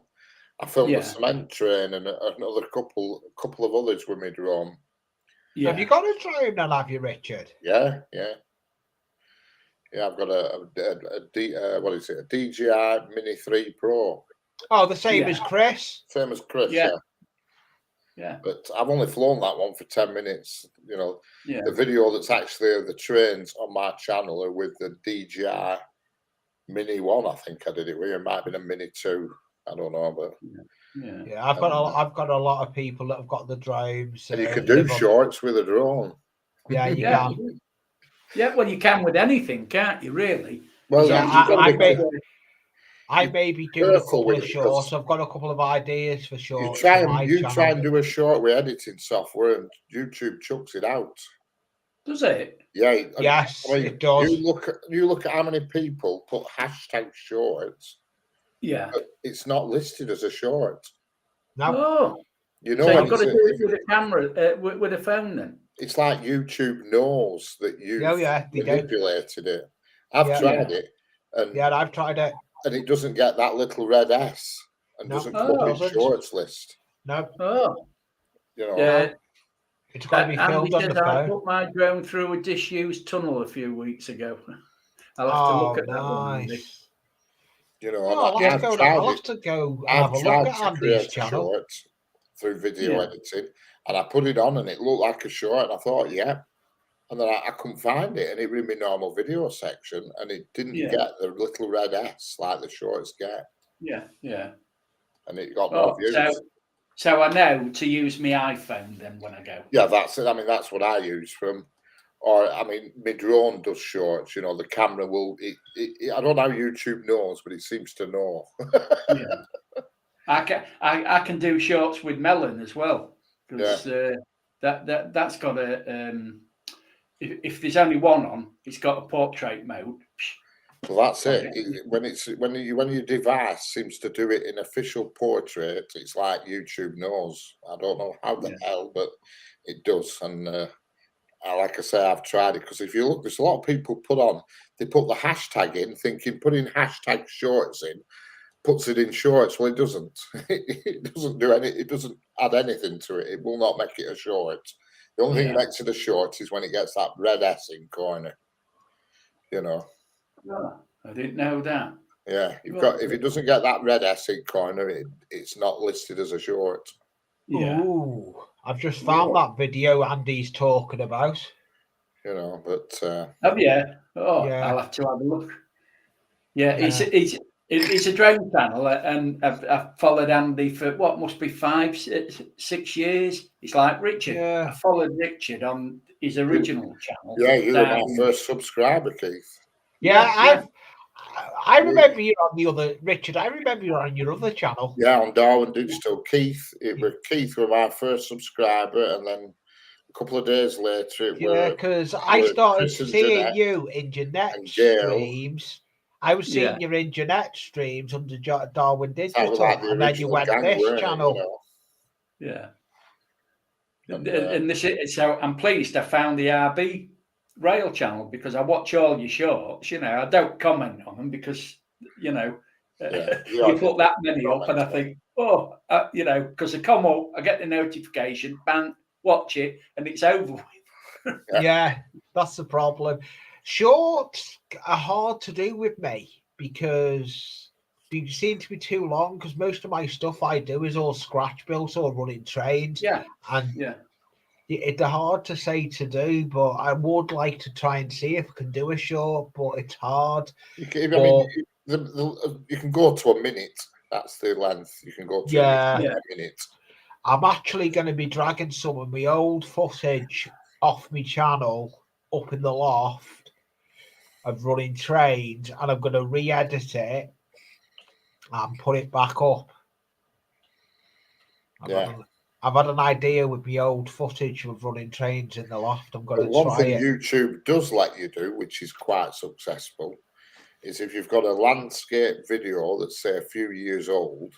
I filmed the cement train and another couple of others with my drone. Yeah. Have you got a drone then, have you, Richard? Yeah. I've got a DJI Mini 3 Pro. Oh, the same as Chris. Same as Chris. Yeah. But I've only flown that one for 10 minutes. The video that's actually of the trains on my channel are with the DJI Mini 1, I think I did it with. It might have been a Mini 2. I don't know, but yeah, I've got a lot of people that have got the drones. and you can do shorts with a drone. Yeah, you can. Yeah, well, you can with anything, can't you? Really? Well, I may be doing a couple of shorts. I've got a couple of ideas for shorts. You try and do a short with editing software, and YouTube chucks it out. Does it? Yeah. Yes, it does. You look at how many people put hashtag shorts. Yeah. But it's not listed as a short. No. Oh. You know, so you've got to do it with a camera, with a phone then? It's like YouTube knows that you've manipulated it. I've tried it. And I've tried it. And it doesn't get that little red S and doesn't come up in shorts list. No. Oh. You know. It's got to be filmed on the phone. I put my drone through a disused tunnel a few weeks ago. I'll have to look at that one. You know, I'll have to go and have a look at Andy's channel. Shorts through video editing, and I put it on and it looked like a short, and I thought, yeah. And then I couldn't find it, and it was in my normal video section, and it didn't get the little red S like the shorts get. Yeah. And it got more views. So I know to use my iPhone then when I go. Yeah, that's it. I mean, that's what I use from. Or, I mean, my drone does shorts. You know, the camera will. I don't know how YouTube knows, but it seems to know. I can do shorts with Melon as well, because that's got a. If there's only one on, it's got a portrait mode. Well, that's it. When your device seems to do it in official portrait, it's like YouTube knows. I don't know how the hell, but it does. And like I say, I've tried it, because if you look, there's a lot of people they put the hashtag in, thinking putting hashtag shorts in puts it in shorts. Well, it doesn't. It doesn't do any. It doesn't add anything to it. It will not make it a short. The only thing that makes it a short is when it gets that red S in corner. You know. Oh, I didn't know that. Yeah, if it doesn't get that red S in corner, it's not listed as a short. Yeah. Ooh, I've just found that video Andy's talking about. You know, but have you? Oh, I'll have to have a look. Yeah, it's a drone channel, and I've followed Andy for what must be 5-6 years. It's like Richard. I followed Richard on his original channel. Yeah, you were my first subscriber, Keith. Yeah, I remember you on the other, Richard. I remember you on your other channel. Yeah, on Darwin Digital. Keith was my first subscriber, and then a couple of days later, because I started seeing you in Jeanette streams. I was seeing you in Jeanette streams under Darwin Digital, and then you went this channel. You know? Yeah. And this is so I'm pleased I found the RB Rail channel, because I watch all your shorts. You know, I don't comment on them because you put that many up, and I think, you know, because I come up, I get the notification, bang, watch it, and it's over with. Yeah, that's the problem. Shorts are hard to do with me because they seem to be too long. Because most of my stuff I do is all scratch built or running trains. They're hard to say to do, but I would like to try and see if I can do a short, but it's hard. You can go to a minute. That's the length. You can go to a minute. I'm actually going to be dragging some of my old footage off my channel up in the loft of running trains, and I'm going to re-edit it and put it back up. I've had an idea with my old footage of running trains in the loft. I'm going to try it. One thing YouTube does let you do, which is quite successful, is if you've got a landscape video that's, say, a few years old,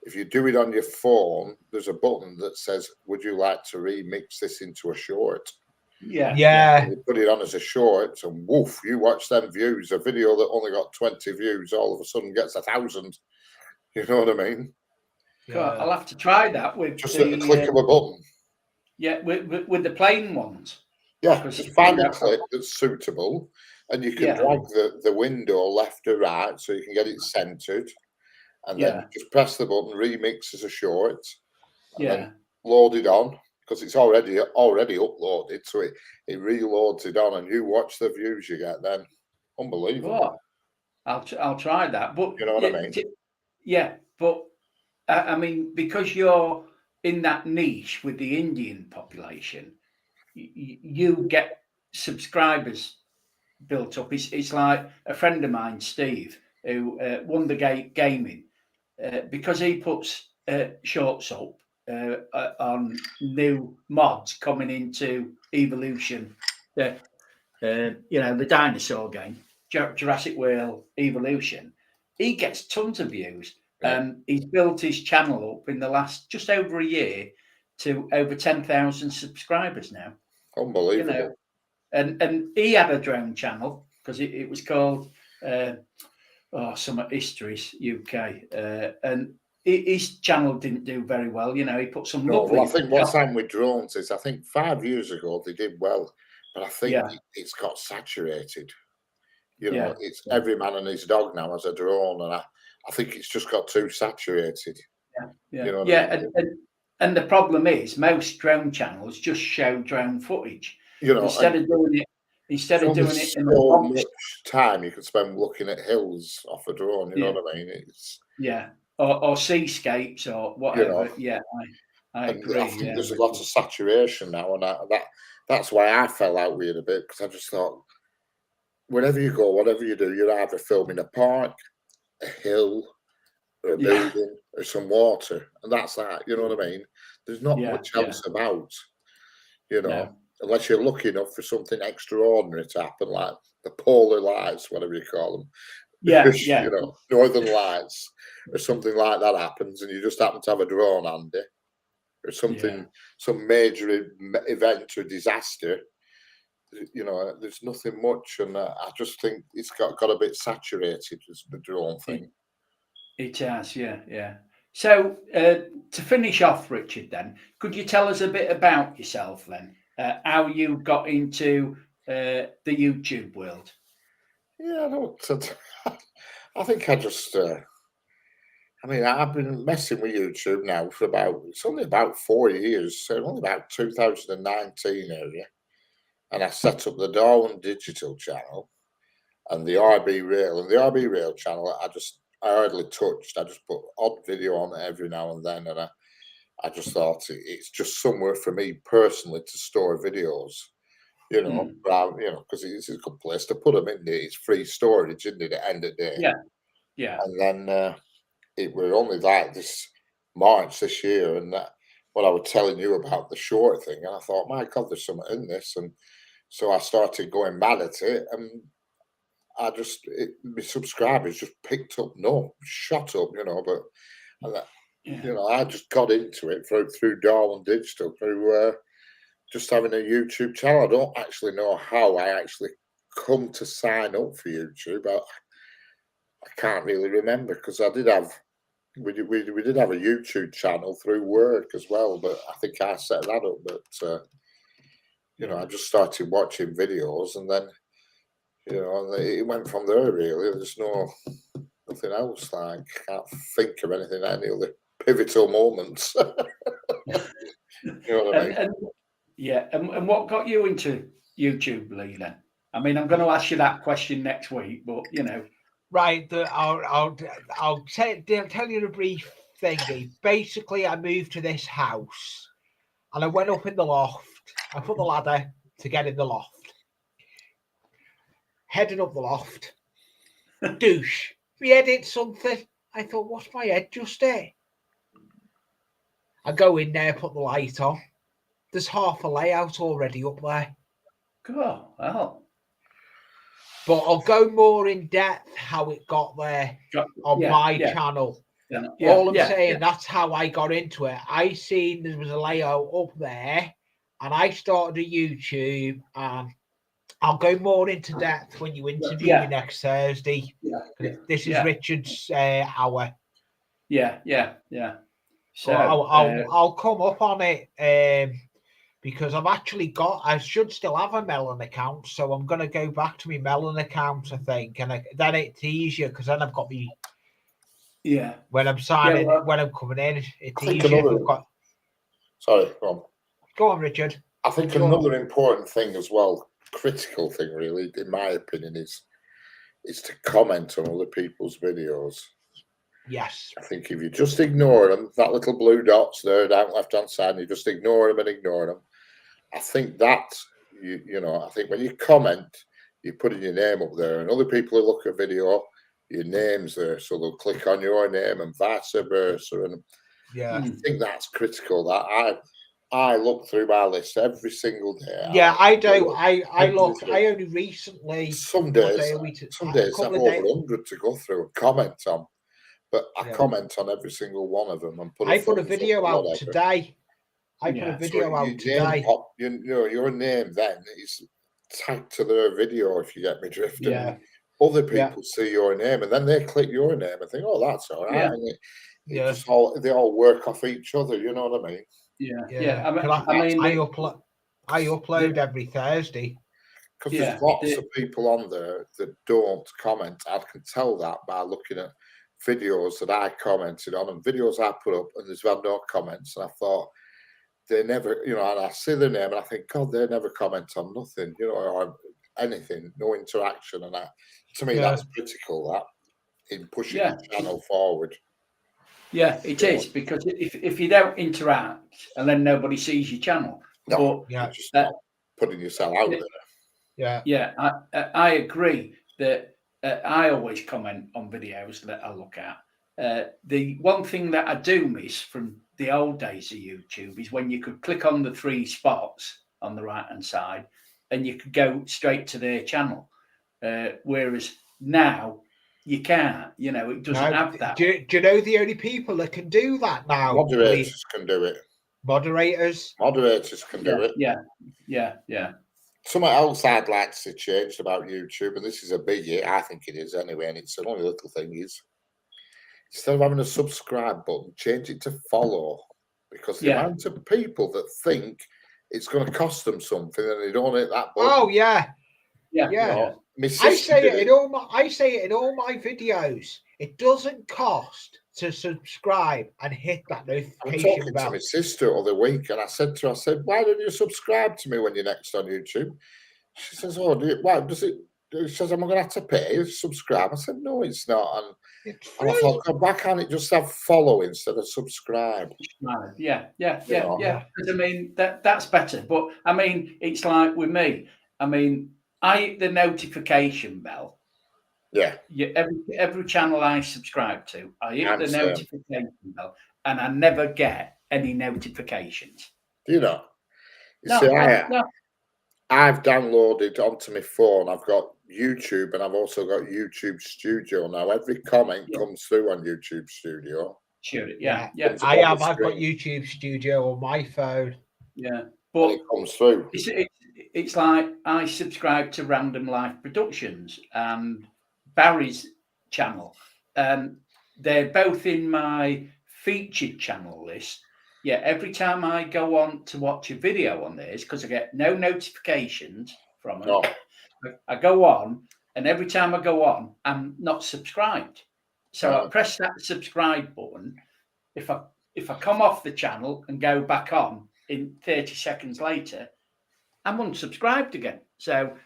if you do it on your phone, there's a button that says, would you like to remix this into a short? Yeah. You put it on as a short, and woof, you watch them views. A video that only got 20 views all of a sudden gets 1,000. You know what I mean? God, I'll have to try that with just a click of a button. Yeah, with the plain ones. Yeah, just find a clip that's suitable, and you can drag the window left or right so you can get it centered, and then just press the button, remix as a short, and then load it on, because it's already uploaded, so it reloads it on, and you watch the views you get then. Unbelievable. I'll try that. But You know what I mean? Yeah, but I mean, because you're in that niche with the Indian population, you get subscribers built up. It's like a friend of mine, Steve, who Wonder Gaming, because he puts shorts up on new mods coming into Evolution, the the dinosaur game, Jurassic World Evolution. He gets tons of views. Yeah. He's built his channel up in the last just over a year to over 10,000 subscribers now. Unbelievable. And he had a drone channel because it was called some Histories UK, and his channel didn't do very well. He put some lovely. Well, I think what's happened with drones is I think 5 years ago they did well, but I think it's got saturated. It's every man and his dog now has a drone, and I think it's just got too saturated. Yeah, you know what I mean? and the problem is most drone channels just show drone footage. Instead of doing it in the so box. much time you could spend looking at hills off a drone. You know what I mean? It's or seascapes or whatever. I agree. I think there's a lot of saturation now, and that's why I fell out with it a bit, because I just thought, wherever you go, whatever you do, you're either filming a park, a hill, or a building, or some water, and that's that. You know what I mean? There's not much else about. Unless you're lucky enough for something extraordinary to happen, like the polar lights, whatever you call them. Northern lights, or something like that happens, and you just happen to have a drone handy, or something, some major event or disaster. There's nothing much, and I just think it's got a bit saturated, the drone thing. It has, yeah. So to finish off, Richard, then could you tell us a bit about yourself then? How you got into the YouTube world? Yeah, I think I just. I've been messing with YouTube now for it's only about 4 years, so only about 2019 area. And I set up the Darwin Digital channel and the RB Rail. And the RB Rail channel, I hardly touched. I just put odd video on it every now and then. And I just thought it's just somewhere for me personally to store videos, because it's a good place to put them in there. It's free storage, isn't it, at the end of the day? Yeah. And then it were only like this March this year, and that what I was telling you about the short thing, and I thought, my God, there's something in this, and so I started going mad at it, and my subscribers just picked up, shot up, but I just got into it through Darwin Digital, through just having a YouTube channel. I don't actually know how I actually come to sign up for YouTube. I can't really remember, because we did have a YouTube channel through work as well, but I think I set that up. But I just started watching videos, and then it went from there. Really, there's nothing else. Like, I can't think of any other pivotal moments. You know what I mean? And what got you into YouTube, Lee? Then, I'm going to ask you that question next week, but Right, I'll tell you a brief thing. Basically, I moved to this house, and I went up in the loft. I put the ladder to get in the loft. Heading up the loft, douche. My head hit something. I thought, what's my head just there? I go in there, put the light on. There's half a layout already up there. Cool. Well. But I'll go more in depth how it got there on my channel. All I'm saying, that's how I got into it. I seen there was a layout up there, and I started a YouTube, and I'll go more into depth when you interview me next Thursday. This is Richard's hour. Yeah. So I'll come up on it. Because I should still have a Melon account, so I'm going to go back to my Melon account, I think, and then it's easier, because then I've got when I'm signing, when I'm coming in, it's easier. Sorry, go on, Richard. I think another important thing as well, critical thing really, in my opinion, is is to comment on other people's videos. Yes. I think if you just ignore them, that little blue dots there down left hand side, and you just ignore them and ignore them. I think that I think when you comment, you're putting your name up there, and other people who look at video, your name's there, so they'll click on your name and vice versa. And I think that's critical. That I look through my list every single day. Yeah, I do. I look. I only recently. Some days I've over 100 to go through and comment on, but I comment on every single one of them and put. I put a video out today. I put a video out today. Your name then is tagged to their video, if you get me drifting. Yeah. Other people see your name and then they click your name and think, "Oh, that's all right." Yeah. And they all work off each other. You know what I mean? Yeah. I upload every Thursday. Because there's lots of people on there that don't comment. I can tell that by looking at videos that I commented on and videos I put up, and there's been no comments. And I thought, they never, and I see their name and I think, God, they never comment on nothing, or anything, no interaction. And to me, that's critical, that in pushing the channel forward. Yeah, it is, because if you don't interact and then nobody sees your channel, you're just not putting yourself out there. Yeah, I agree that I always comment on videos that I look at. The one thing that I do miss from the old days of YouTube is when you could click on the 3 spots on the right hand side and you could go straight to their channel. Whereas now you can't, it doesn't have that. Do you know the only people that can do that now? Moderators can do it. Moderators can do it. Yeah. Something else I'd like to see changed about YouTube, and this is a biggie, I think it is anyway, and it's the only little thing, is instead of having a subscribe button, change it to follow. Because the amount of people that think it's going to cost them something and they don't hit that button. Oh yeah. I say it in all my videos. It doesn't cost to subscribe and hit that notification bell. I was talking to my sister the other week, and I said to her, "Why don't you subscribe to me when you're next on YouTube?" She says, "Oh, why does it?" She says, "Am I going to have to pay to subscribe?" I said, "No, it's not." And I thought, God, why can't it just have follow instead of subscribe? Yeah. Because I mean, that's better. But I mean, it's like with me. I mean, I hit the notification bell. Yeah. Every channel I subscribe to, I hit the notification bell, and I never get any notifications. Do you know? I've downloaded onto my phone. I've got YouTube, and I've also got YouTube Studio now. Every comment comes through on YouTube Studio. Sure. I've got YouTube Studio on my phone. Yeah, but it comes through. It's like I subscribe to Random Life Productions and Barry's channel. They're both in my featured channel list. Yeah, every time I go on to watch a video on this, because I get no notifications from them, I go on, and every time I go on, I'm not subscribed. So I press that subscribe button. If I come off the channel and go back on in 30 seconds later, I'm unsubscribed again. So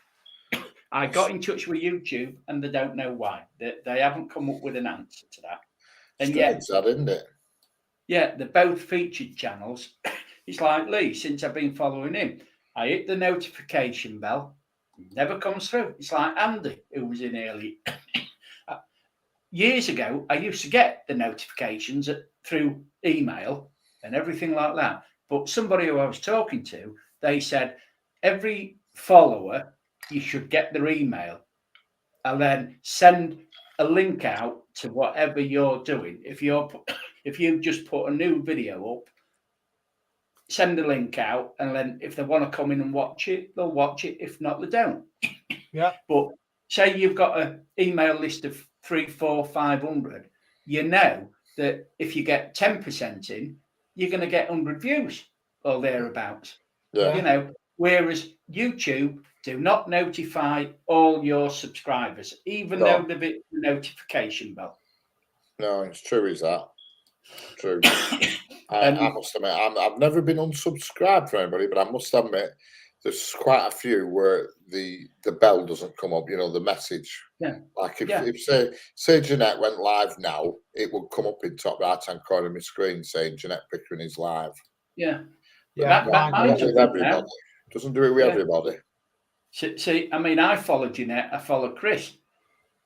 I got in touch with YouTube, and they don't know why. They haven't come up with an answer to that. And that, isn't it? Yeah, they're both featured channels. It's like Lee, since I've been following him, I hit the notification bell, never comes through. It's like Andy, who was in early. Years ago, I used to get the notifications through email and everything like that. But somebody who I was talking to, they said, every follower, you should get their email and then send a link out to whatever you're doing. If you just put a new video up, send the link out, and then if they want to come in and watch it, they'll watch it. If not, they don't. Yeah. But say you've got an email list of 300, 400, 500, you know that if you get 10% in, you're going to get 100 views or thereabouts. Yeah. Whereas YouTube do not notify all your subscribers, even though they've hit the notification bell. No, it's true, is that? True. I must admit, I've never been unsubscribed from anybody, but I must admit, there's quite a few where the bell doesn't come up. You know, the message. Yeah. Like if say Jeanette went live now, it would come up in top right hand corner of my screen saying Jeanette Pickering is live. Yeah. Yeah. Mine's with everybody. Doesn't do it with everybody. See, I mean, I follow Jeanette, I follow Chris,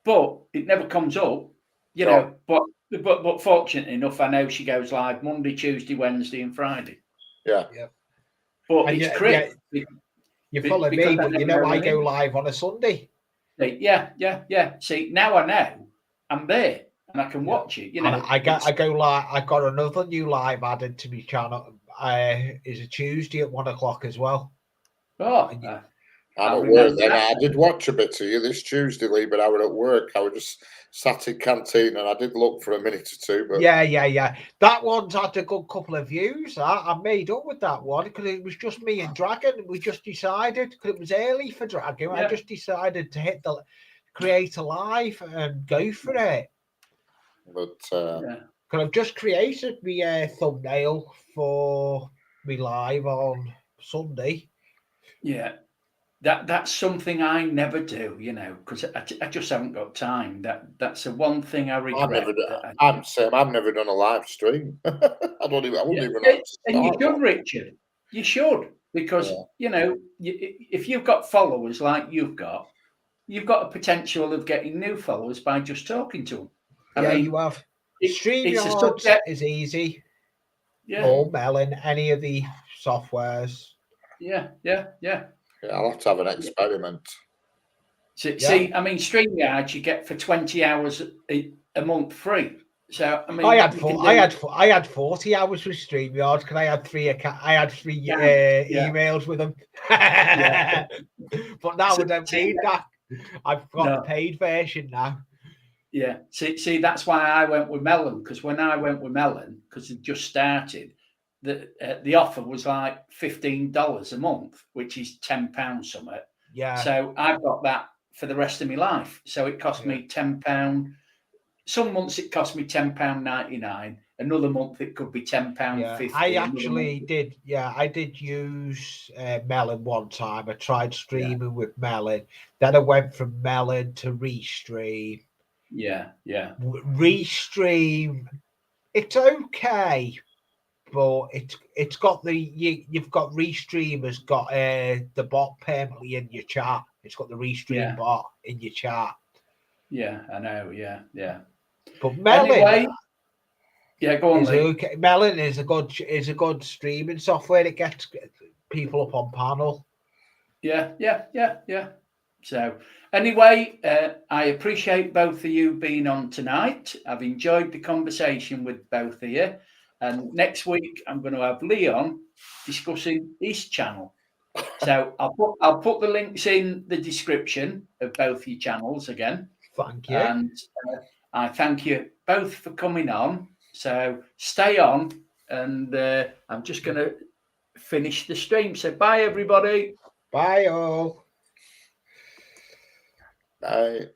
but it never comes up, you know. But fortunately enough, I know she goes live Monday, Tuesday, Wednesday, and Friday. Yeah. But and it's Chris. You follow me, but you know I go live on a Sunday. Yeah. See, now I know I'm there and I can watch it. You know, I go live. I got another new live added to my channel. Is a Tuesday at 1 o'clock as well. Oh, I'm at work then. I did watch a bit of you this Tuesday, Lee, but I was at work. I was just sat in canteen and I did look for a minute or two. But yeah. That one's had a good couple of views. I made up with that one because it was just me and Dragon. We just decided, because it was early for Dragon, I just decided to hit the create a live and go for it. But because I've just created my thumbnail for me live on Sunday. Yeah. That's something I never do, you know, because I just haven't got time. That's the one thing I regret. I'm same. I've never done a live stream. I wouldn't even know. And you should, Richard. You should, because you know, if you've got followers like you've got a potential of getting new followers by just talking to them. I mean, you have. StreamYard is easy. Yeah. Or Melon, any of the softwares. Yeah. I'll have to have an experiment. See, I mean, StreamYard you get for 20 hours a month free. So I mean, I had 40 hours with StreamYard because I had three emails with them. But now we don't need that. I've got the paid version now. Yeah. See, that's why I went with Melon, because when I went with Melon, because it just started, the offer was like $15 a month, which is £10 something. Yeah. So I've got that for the rest of my life. So it cost me £10. Some months it cost me £10.99. Another month it could be £10.50. I actually did. Yeah, I did use Melon one time. I tried streaming with Melon. Then I went from Melon to Restream. Yeah. Restream, it's okay, but it's got you've got Restream has got the bot permanently in your chat. It's got the Restream bot in your chat. Yeah, I know. Yeah. But Melon, anyway, go on. Okay. Melon is a good streaming software. It gets people up on panel. Yeah. So anyway, I appreciate both of you being on tonight. I've enjoyed the conversation with both of you. And next week I'm going to have Leon discussing his channel. So I'll put the links in the description of both your channels again. Thank you. And I thank you both for coming on. So stay on, and I'm just going to finish the stream. So bye, everybody. Bye, all. Bye.